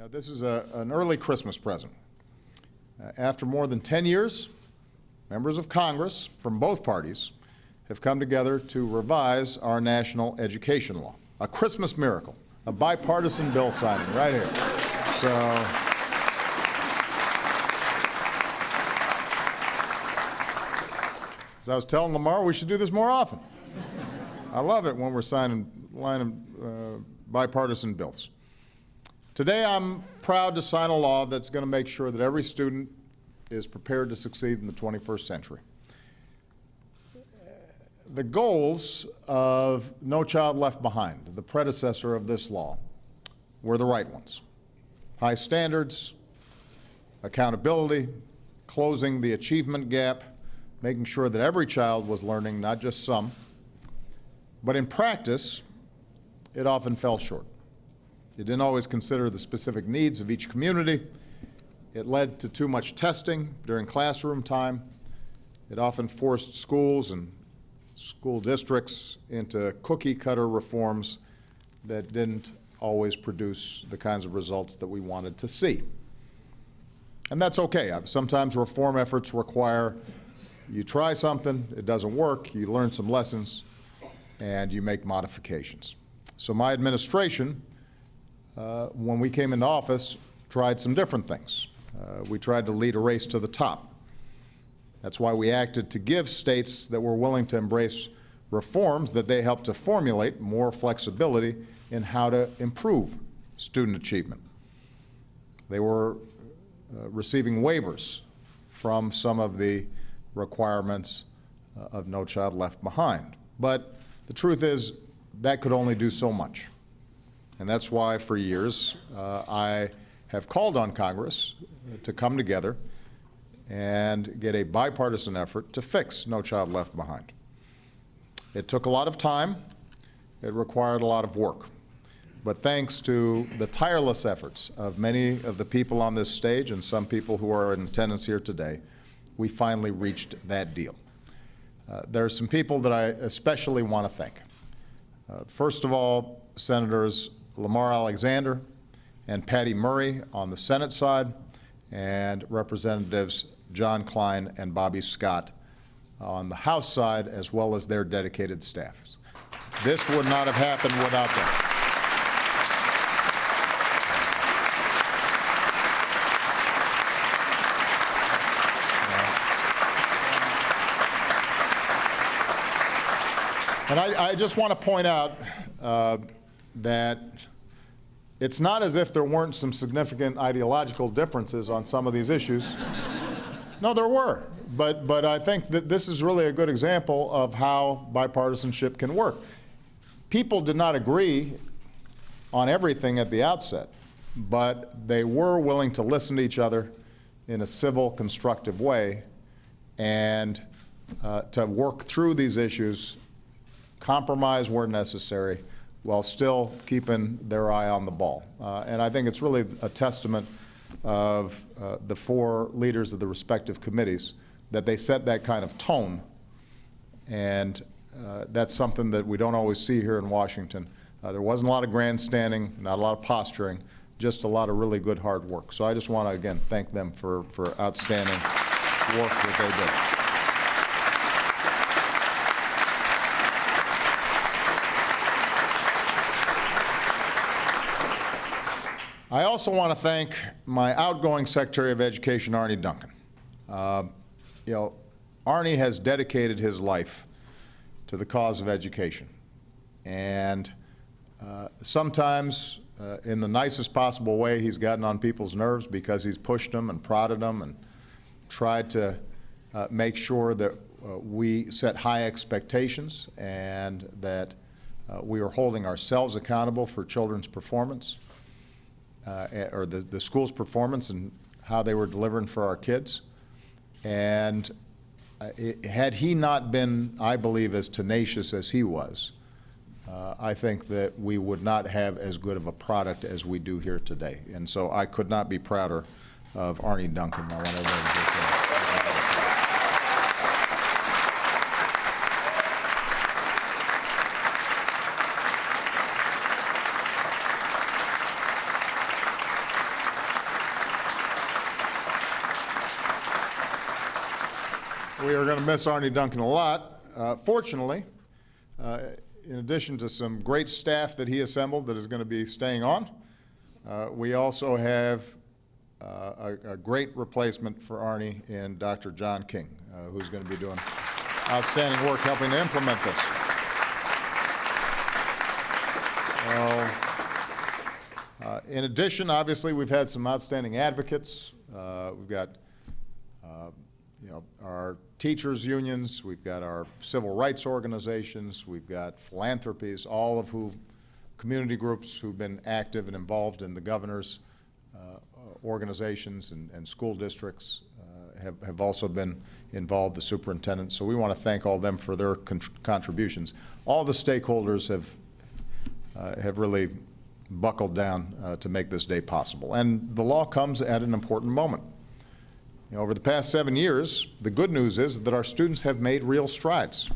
Now, this is an early Christmas present. After more than 10 years, members of Congress from both parties have come together to revise our national education law. A Christmas miracle, a bipartisan bill signing right here. So, as I was telling Lamar, we should do this more often. I love it when we're signing bipartisan bills. Today, I'm proud to sign a law that's going to make sure that every student is prepared to succeed in the 21st century. The goals of No Child Left Behind, the predecessor of this law, were the right ones. High standards, accountability, closing the achievement gap, making sure that every child was learning, not just some. But in practice, it often fell short. It didn't always consider the specific needs of each community. It led to too much testing during classroom time. It often forced schools and school districts into cookie-cutter reforms that didn't always produce the kinds of results that we wanted to see. And that's okay. Sometimes reform efforts require you try something, it doesn't work, you learn some lessons, and you make modifications. So my administration, when we came into office, tried some different things. We tried to lead a race to the top. That's why we acted to give states that were willing to embrace reforms that they helped to formulate more flexibility in how to improve student achievement. They were receiving waivers from some of the requirements of No Child Left Behind. But the truth is that could only do so much. And that's why for years I have called on Congress to come together and get a bipartisan effort to fix No Child Left Behind. It took a lot of time. It required a lot of work. But thanks to the tireless efforts of many of the people on this stage and some people who are in attendance here today, we finally reached that deal. There are some people that I especially want to thank. First of all, Senators Lamar Alexander and Patty Murray on the Senate side, and Representatives John Klein and Bobby Scott on the House side, as well as their dedicated staffs. This would not have happened without them. And I just want to point out that it's not as if there weren't some significant ideological differences on some of these issues. No, there were. But I think that this is really a good example of how bipartisanship can work. People did not agree on everything at the outset, but they were willing to listen to each other in a civil, constructive way and to work through these issues, compromise where necessary, while still keeping their eye on the ball. And I think it's really a testament of the four leaders of the respective committees that they set that kind of tone. And that's something that we don't always see here in Washington. There wasn't a lot of grandstanding, not a lot of posturing, just a lot of really good hard work. So I just want to, again, thank them for outstanding work that they did. I also want to thank my outgoing Secretary of Education, Arne Duncan. Arne has dedicated his life to the cause of education. And sometimes, in the nicest possible way, he's gotten on people's nerves because he's pushed them and prodded them and tried to make sure that we set high expectations and that we are holding ourselves accountable for children's performance. Or the school's performance and how they were delivering for our kids. And had he not been, I believe, as tenacious as he was, I think that we would not have as good of a product as we do here today. And so I could not be prouder of Arne Duncan. I want everybody to give him. We are going to miss Arnie Duncan a lot. Fortunately, in addition to some great staff that he assembled that is going to be staying on, we also have a great replacement for Arnie in Dr. John King, who's going to be doing outstanding work helping to implement this. In addition, obviously, we've had some outstanding advocates. We've got our teachers' unions, we've got our civil rights organizations, we've got philanthropies, all of who, community groups who've been active and involved in the governor's organizations and school districts have also been involved, the superintendent. So we want to thank all of them for their contributions. All the stakeholders have really buckled down to make this day possible. And the law comes at an important moment. Over the past 7 years, the good news is that our students have made real strides.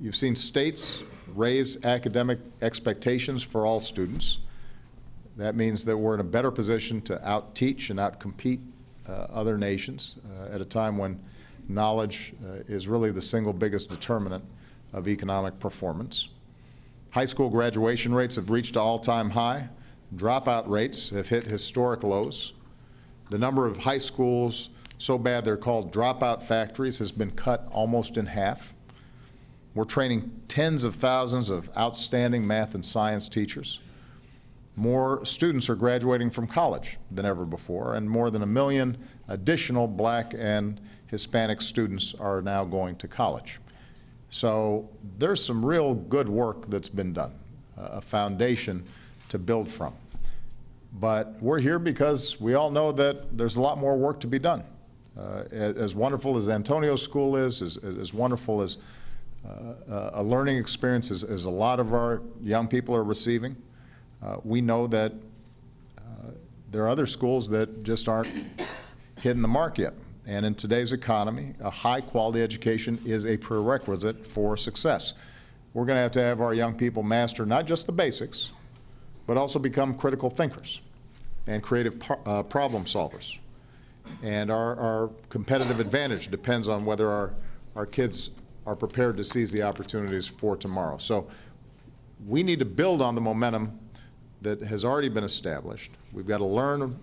You've seen states raise academic expectations for all students. That means that we're in a better position to out-teach and out-compete other nations at a time when knowledge is really the single biggest determinant of economic performance. High school graduation rates have reached an all-time high. Dropout rates have hit historic lows. The number of high schools so bad they're called dropout factories has been cut almost in half. We're training tens of thousands of outstanding math and science teachers. More students are graduating from college than ever before, and more than 1 million additional Black and Hispanic students are now going to college. So there's some real good work that's been done, a foundation to build from. But we're here because we all know that there's a lot more work to be done. As wonderful as Antonio's school is, as wonderful as a learning experience as a lot of our young people are receiving, we know that there are other schools that just aren't hitting the mark yet. And in today's economy, a high-quality education is a prerequisite for success. We're going to have our young people master not just the basics, but also become critical thinkers and creative problem solvers. And our competitive advantage depends on whether our kids are prepared to seize the opportunities for tomorrow. So we need to build on the momentum that has already been established. We've got to learn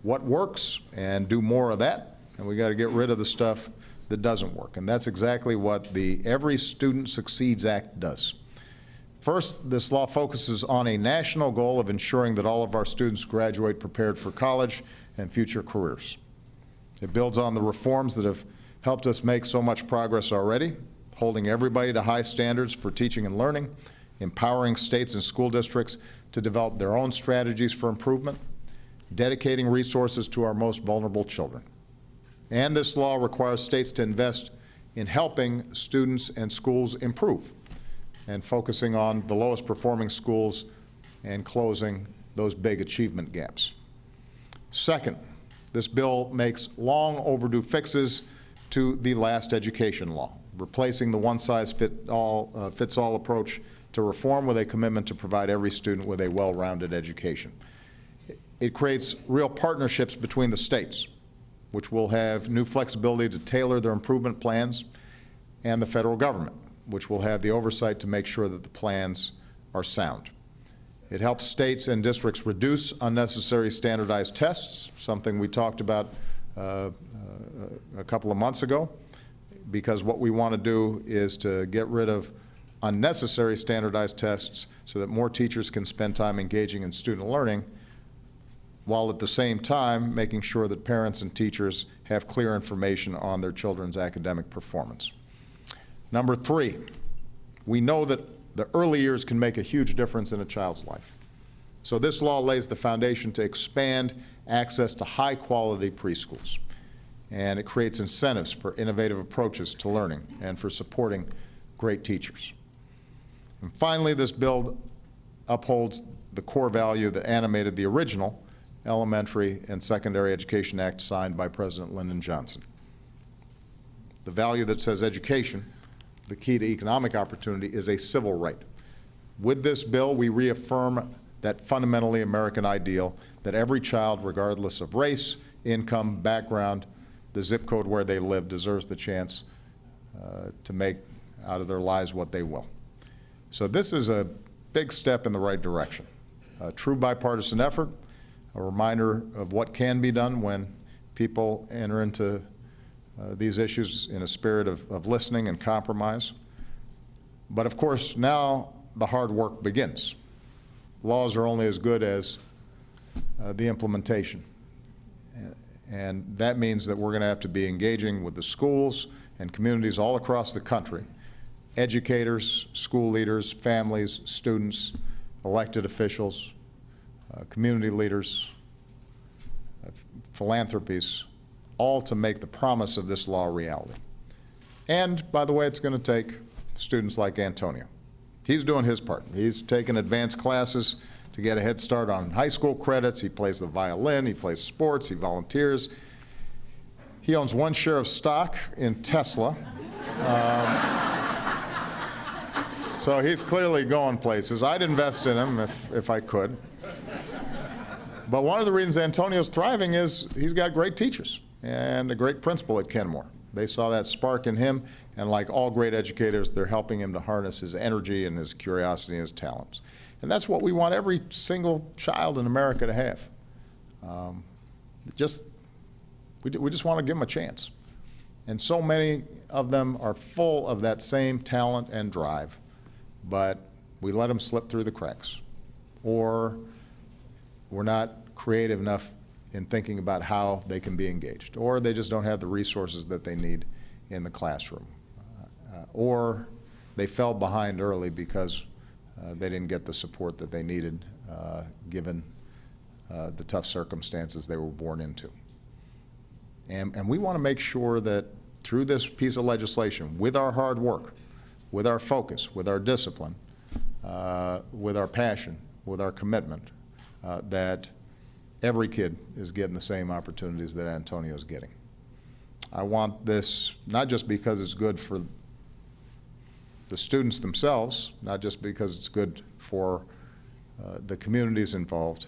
what works and do more of that, and we've got to get rid of the stuff that doesn't work. And that's exactly what the Every Student Succeeds Act does. First, this law focuses on a national goal of ensuring that all of our students graduate prepared for college and future careers. It builds on the reforms that have helped us make so much progress already, holding everybody to high standards for teaching and learning, empowering states and school districts to develop their own strategies for improvement, dedicating resources to our most vulnerable children. And this law requires states to invest in helping students and schools improve, and focusing on the lowest performing schools and closing those big achievement gaps. Second, this bill makes long overdue fixes to the last education law, replacing the one-size-fits-all approach to reform with a commitment to provide every student with a well-rounded education. It creates real partnerships between the states, which will have new flexibility to tailor their improvement plans, and the federal government, which will have the oversight to make sure that the plans are sound. It helps states and districts reduce unnecessary standardized tests, something we talked about a couple of months ago, because what we want to do is to get rid of unnecessary standardized tests so that more teachers can spend time engaging in student learning, while at the same time making sure that parents and teachers have clear information on their children's academic performance. Number three, we know that the early years can make a huge difference in a child's life. So this law lays the foundation to expand access to high-quality preschools, and it creates incentives for innovative approaches to learning and for supporting great teachers. And finally, this bill upholds the core value that animated the original Elementary and Secondary Education Act signed by President Lyndon Johnson. The value that says education, the key to economic opportunity, is a civil right. With this bill, we reaffirm that fundamentally American ideal that every child, regardless of race, income, background, the zip code where they live deserves the chance to make out of their lives what they will. So this is a big step in the right direction. A true bipartisan effort, a reminder of what can be done when people enter into these issues in a spirit of listening and compromise. But of course, now the hard work begins. Laws are only as good as the implementation. And that means that we're going to have to be engaging with the schools and communities all across the country, educators, school leaders, families, students, elected officials, community leaders, philanthropies, all to make the promise of this law a reality. And, by the way, it's going to take students like Antonio. He's doing his part. He's taking advanced classes to get a head start on high school credits. He plays the violin, he plays sports, he volunteers. He owns one share of stock in Tesla. So he's clearly going places. I'd invest in him if I could. But one of the reasons Antonio's thriving is he's got great teachers and a great principal at Kenmore. They saw that spark in him, and like all great educators, they're helping him to harness his energy and his curiosity and his talents. And that's what we want every single child in America to have. We just want to give them a chance. And so many of them are full of that same talent and drive, but we let them slip through the cracks. Or we're not creative enough in thinking about how they can be engaged. Or they just don't have the resources that they need in the classroom. Or they fell behind early because they didn't get the support that they needed given the tough circumstances they were born into. And we want to make sure that through this piece of legislation, with our hard work, with our focus, with our discipline, with our passion, with our commitment, that every kid is getting the same opportunities that Antonio's getting. I want this not just because it's good for the students themselves, not just because it's good for the communities involved,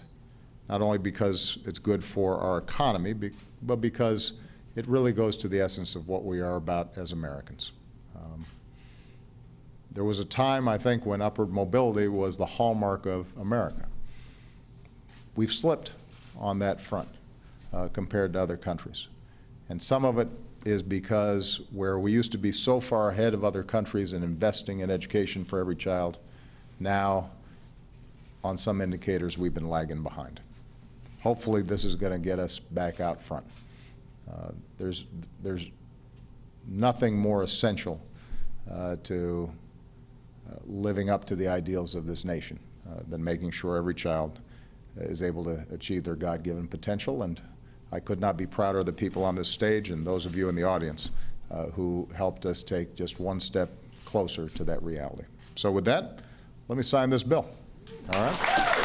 not only because it's good for our economy, but because it really goes to the essence of what we are about as Americans. There was a time, I think, when upward mobility was the hallmark of America. We've slipped on that front compared to other countries. And some of it is because where we used to be so far ahead of other countries in investing in education for every child, now on some indicators we've been lagging behind. Hopefully this is going to get us back out front. There's nothing more essential to living up to the ideals of this nation than making sure every child is able to achieve their God-given potential. And I could not be prouder of the people on this stage and those of you in the audience who helped us take just one step closer to that reality. So with that, let me sign this bill. All right?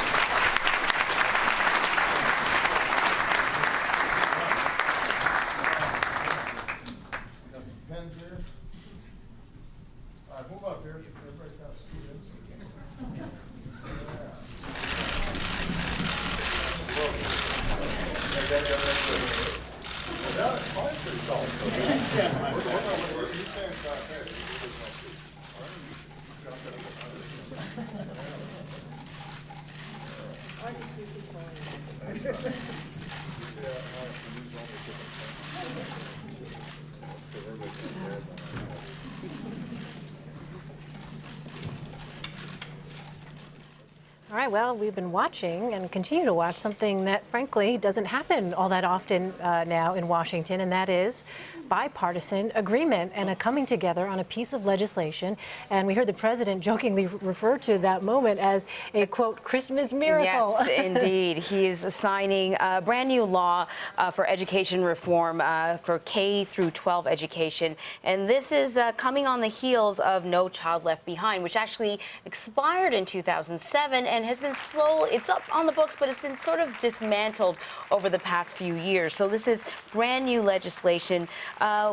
All right, well, we've been watching and continue to watch something that, frankly, doesn't happen all that often now in Washington, and that is bipartisan agreement and a coming together on a piece of legislation. And we heard the president jokingly refer to that moment as a, quote, Christmas miracle. Yes, indeed. He is signing a brand new law for education reform for K through 12 education. And this is coming on the heels of No Child Left Behind, which actually expired in 2007 and has been slow. It's up on the books, but it's been sort of dismantled over the past few years. So this is brand new legislation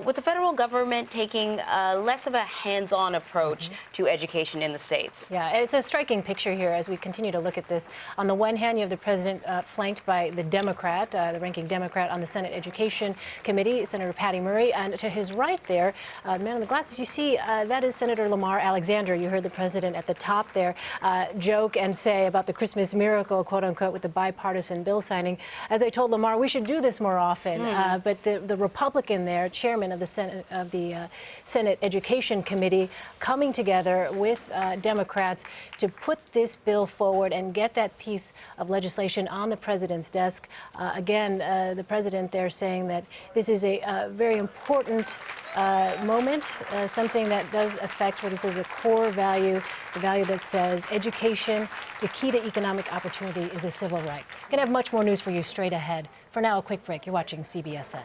with the federal government taking less of a hands-on approach to education in the states. Yeah, it's a striking picture here as we continue to look at this. On the one hand, you have the president flanked by the Democrat, the ranking Democrat on the Senate Education Committee, Senator Patty Murray, and to his right there, the man in the glasses, you see, that is Senator Lamar Alexander. You heard the president at the top there joke and say about the Christmas miracle, quote unquote, with the bipartisan bill signing. As I told Lamar, we should do this more often. But the Republican there, chairman of the Senate Education Committee, coming together with Democrats to put this bill forward and get that piece of legislation on the president's desk. Again, the president there saying that this is a very important moment, something that does affect what he says a core value, the value that says education, the key to economic opportunity, is a civil right. Going to have much more news for you straight ahead. For now, a quick break. You're watching CBSN.